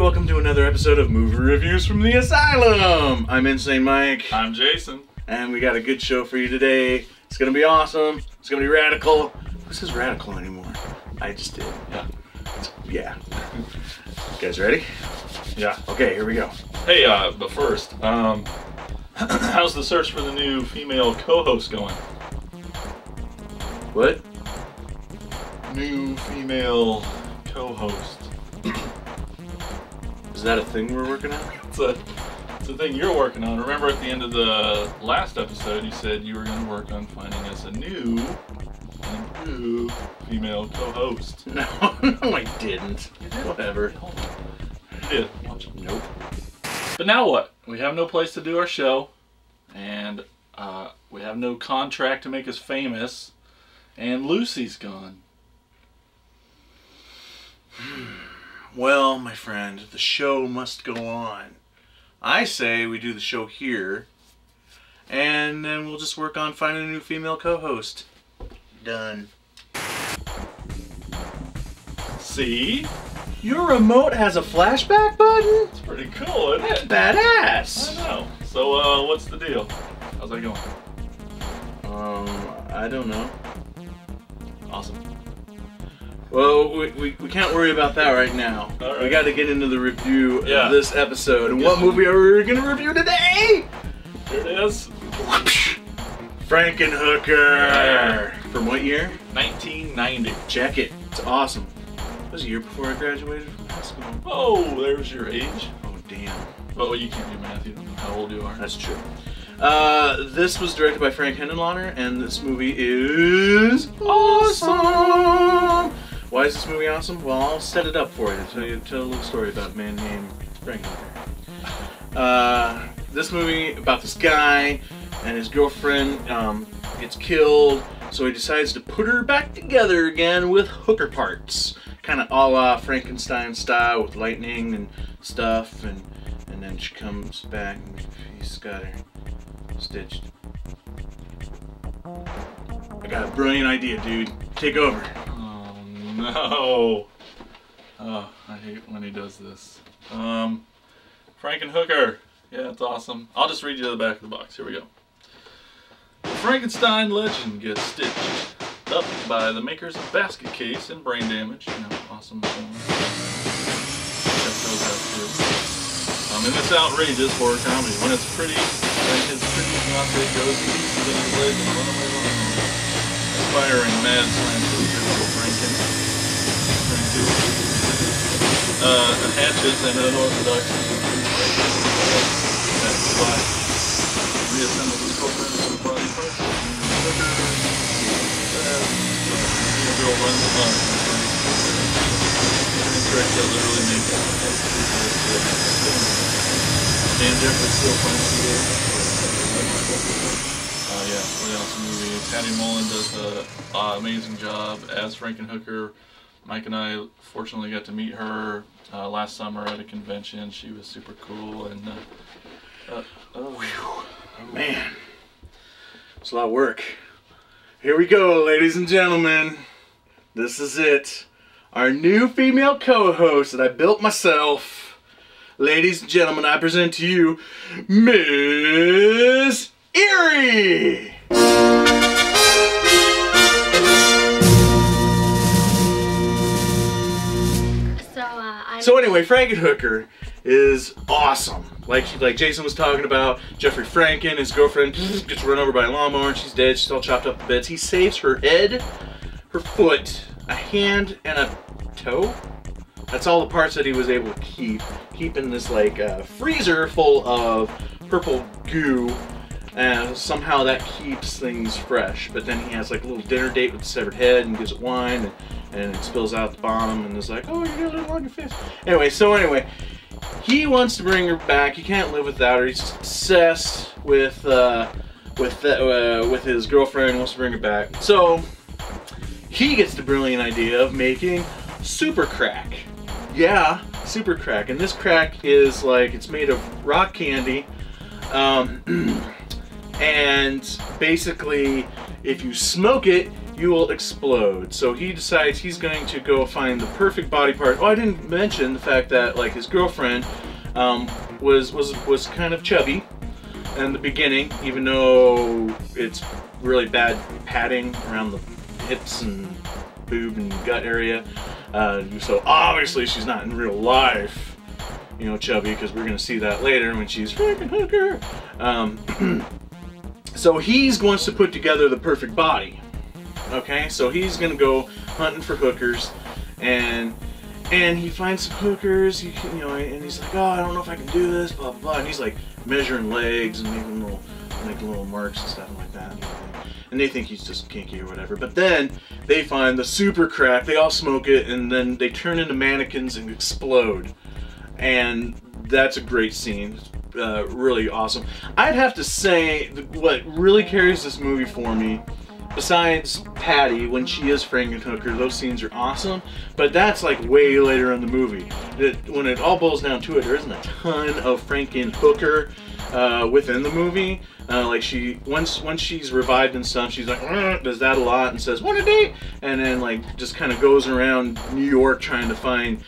welcome to another episode of Movie Reviews from the Asylum. I'm Insane Mike. I'm Jason. And we got a good show for you today. It's gonna be awesome. It's gonna be radical. Who says radical anymore? I just did. Yeah. You guys ready? Yeah. Okay, here we go. Hey, but first, how's the search for the new female co-host going? What? New female co-host. Is that a thing we're working on? It's a thing you're working on. Remember at the end of the last episode you said you were going to work on finding us a new and improved female co-host. No, I didn't. Whatever. You did. Nope. But now what? We have no place to do our show, and we have no contract to make us famous, and Lucy's gone. Well, my friend, the show must go on. I say we do the show here, and then we'll just work on finding a new female co-host. Done. See? Your remote has a flashback button? It's pretty cool, isn't it? Badass! I know. So, what's the deal? How's that going? I don't know. Awesome. Well, we can't worry about that right now. All right. We got to get into the review Yeah. of this episode. And what movie are we going to review today? Here it is. Frankenhooker. Yeah. From what year? 1990. Check it. It's awesome. That was a year before I graduated from high school. Oh, there's your age. Oh, damn. Oh, you can't do math. You don't know how old you are. That's true. This was directed by Frank Henenlotter, and this movie is awesome! Why is this movie awesome? Well, I'll set it up for you. Tell a little story about a man named Frankenhooker. This movie about this guy and his girlfriend gets killed, so he decides to put her back together again with hooker parts. Kind of a la Frankenstein style with lightning and stuff, and then she comes back and he's got her stitched. I got a brilliant idea, dude. Take over. Oh, no. Oh, I hate when he does this. Frankenhooker. Yeah, it's awesome. I'll just read you the back of the box. Here we go. The Frankenstein legend gets stitched up by the makers of Basket Case and Brain Damage. You know, awesome film. Check those out too. In this outrageous horror comedy, when it's pretty, like his pretty fiance goes to pieces in his leg and run away alone. Inspiring mad science fiction Franken. A hatchet and unorthodox that spot reassembles his girlfriend with body parts. The girl runs amok. An trick that literally makes Dan Jeffries still finds the yeah, really awesome movie. Patty Mullen does an amazing job as Frankenhooker. Mike and I fortunately got to meet her last summer at a convention. She was super cool, and Oh, man. It's a lot of work. Here we go, ladies and gentlemen. This is it. Our new female co-host that I built myself. Ladies and gentlemen, I present to you Miss Eerie. So anyway, Frankenhooker is awesome. Like Jason was talking about, Jeffrey Franken, his girlfriend gets run over by a lawnmower and she's dead. She's all chopped up to bits. He saves her head, her foot, a hand, and a toe. That's all the parts that he was able to keep in this like freezer full of purple goo, and somehow that keeps things fresh. But then he has like a little dinner date with the severed head and gives it wine, and it spills out the bottom, and it's like, oh, you're gonna live on your face. Anyway, he wants to bring her back. He can't live without her. He's just obsessed with his girlfriend. Wants to bring her back. So he gets the brilliant idea of making super crack. Yeah, super crack. And this crack is like, it's made of rock candy. And basically, if you smoke it, you will explode. So he decides he's going to go find the perfect body part. Oh, I didn't mention the fact that like his girlfriend was kind of chubby in the beginning, even though it's really bad padding around the hips and boob and gut area. So obviously she's not in real life, you know, chubby, because we're going to see that later when she's Frankenhooker. So he wants to put together the perfect body. Okay, so he's going to go hunting for hookers, and he finds some hookers, you know, and he's like, oh, I don't know if I can do this, blah, blah, blah. And he's like measuring legs and making little marks and stuff like that. And they think he's just kinky or whatever. But then they find the super crack, they all smoke it, and then they turn into mannequins and explode. And that's a great scene. Really awesome. I'd have to say what really carries this movie for me, besides Patty, when she is Frankenhooker, those scenes are awesome, but that's like way later in the movie. When it all boils down to it, there isn't a ton of Frankenhooker within the movie. Like once she's revived and stuff, she's like, does that a lot and says, "Want a date?" And then like just kind of goes around New York trying to find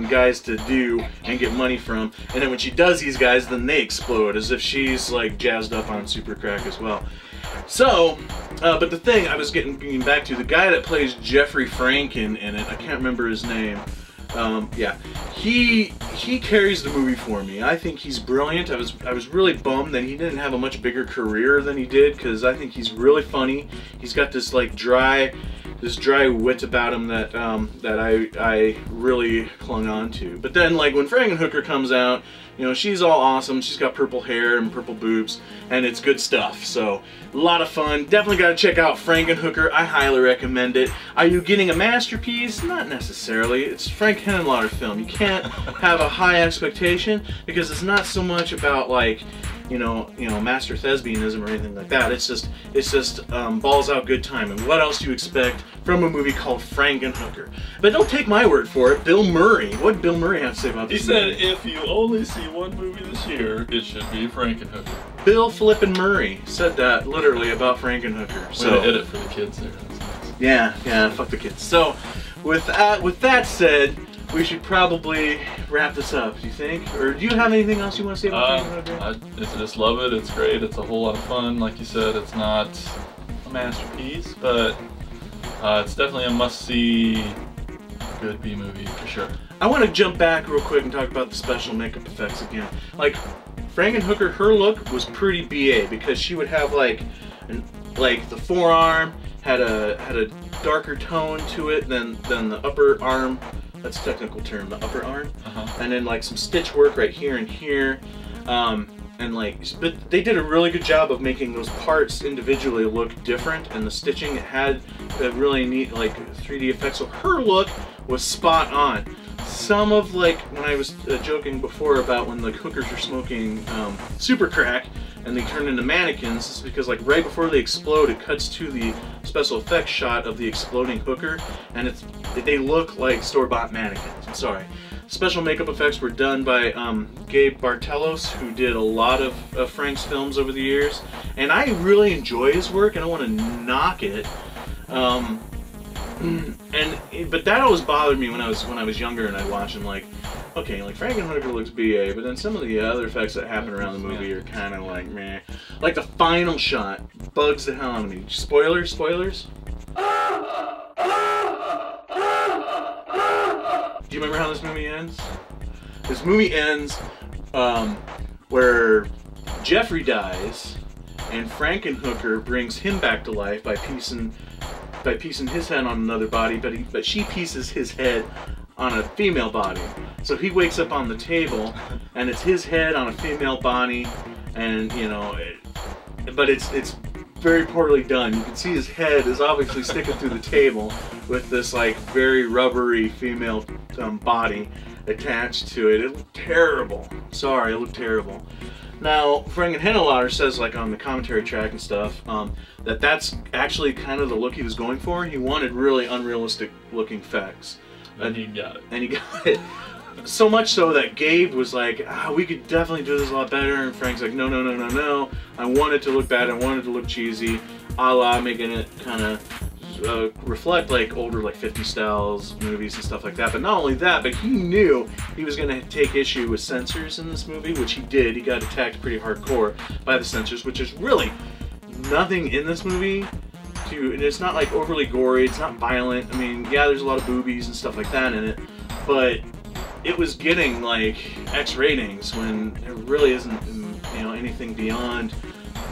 guys to do and get money from. And then when she does these guys, then they explode as if she's like jazzed up on super crack as well. So, but the thing I was getting back to, the guy that plays Jeffrey Franken in it, I can't remember his name. Yeah, he carries the movie for me. I think he's brilliant. I was really bummed that he didn't have a much bigger career than he did, because I think he's really funny. He's got this like dry wit about him that I really clung on to. But then like when Frankenhooker comes out, you know, she's all awesome. She's got purple hair and purple boobs, and it's good stuff. So a lot of fun. Definitely got to check out Frankenhooker. I highly recommend it. Are you getting a masterpiece? Not necessarily. It's Frank Henenlotter film. You can't have a high expectation, because it's not so much about like, you know, master thespianism or anything like that. It's just balls out good time. And what else do you expect from a movie called Frankenhooker? But don't take my word for it. Bill Murray. What did Bill Murray have to say about this? He said, if you only see one movie this year, it should be Frankenhooker. Bill Flippin' Murray said that literally about Frankenhooker. So hit it for the kids there. Nice. Yeah, fuck the kids. So with that said, we should probably wrap this up, do you think? Or do you have anything else you want to say about Frankenhooker? I just love it. It's great. It's a whole lot of fun. Like you said, it's not a masterpiece, but it's definitely a must-see good B movie for sure. I want to jump back real quick and talk about the special makeup effects again. Like, Frankenhooker, her look was pretty BA, because she would have like the forearm had a darker tone to it than the upper arm. That's a technical term, the upper arm. And then like some stitch work right here and here. And like, but they did a really good job of making those parts individually look different, and the stitching, it had a really neat like 3D effect. So her look was spot on. Some of like, when I was joking before about when like hookers are smoking super crack and they turn into mannequins, it's because like right before they explode, it cuts to the special effects shot of the exploding hooker, and they look like store-bought mannequins. I'm sorry. Special makeup effects were done by Gabe Bartelos, who did a lot of Frank's films over the years, and I really enjoy his work. I don't want to knock it, but that always bothered me when I was younger and I'd watch him. Like, okay, like Frankenhooker looks BA, but then some of the other effects that happen around the movie are kind of like meh. Like the final shot bugs the hell out of me. Spoilers. Do you remember how this movie ends? This movie ends where Jeffrey dies, and Frankenhooker brings him back to life by piecing his head on another body, but she pieces his head on a female body. So he wakes up on the table, and it's his head on a female body, and you know, but it's very poorly done. You can see his head is obviously sticking through the table with this like very rubbery female body attached to it. It looked terrible. Sorry, it looked terrible. Now, Frank Henenlotter says, like on the commentary track and stuff, that's actually kind of the look he was going for. He wanted really unrealistic looking effects. And he got it. And he got it. So much so that Gabe was like, we could definitely do this a lot better, and Frank's like, no, no, no, no, no. I want it to look bad, I want it to look cheesy, a la making it kind of reflect like older like 50 styles movies and stuff like that. But not only that, but he knew he was going to take issue with censors in this movie, which he did. He got attacked pretty hardcore by the censors, which is really nothing in this movie. It's not like overly gory, it's not violent. I mean, yeah, there's a lot of boobies and stuff like that in it, but it was getting like X ratings when it really isn't, you know, anything beyond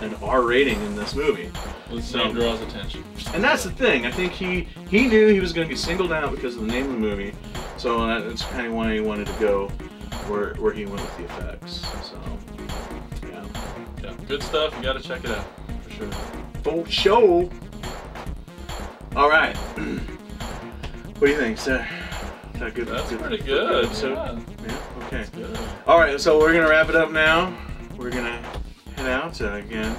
an R rating in this movie. His name draws attention. And that's the thing. I think he knew he was going to be singled out because of the name of the movie, so that's kind of why he wanted to go where he went with the effects. So yeah, good stuff. You got to check it out for sure. For sure. All right. What do you think, sir? Good, that's pretty good. Yeah. Okay. Good. All right, so we're gonna wrap it up now. We're gonna head out to again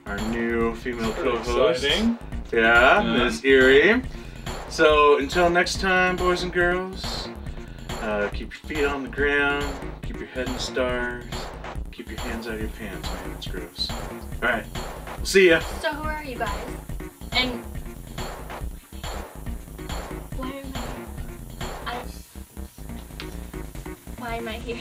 our new female co-host. Exciting. Yeah, Miss Erie. So until next time, boys and girls, keep your feet on the ground, keep your head in the stars, keep your hands out of your pants, man. It's gross. All right, we'll see ya. So who are you guys? And why am I here?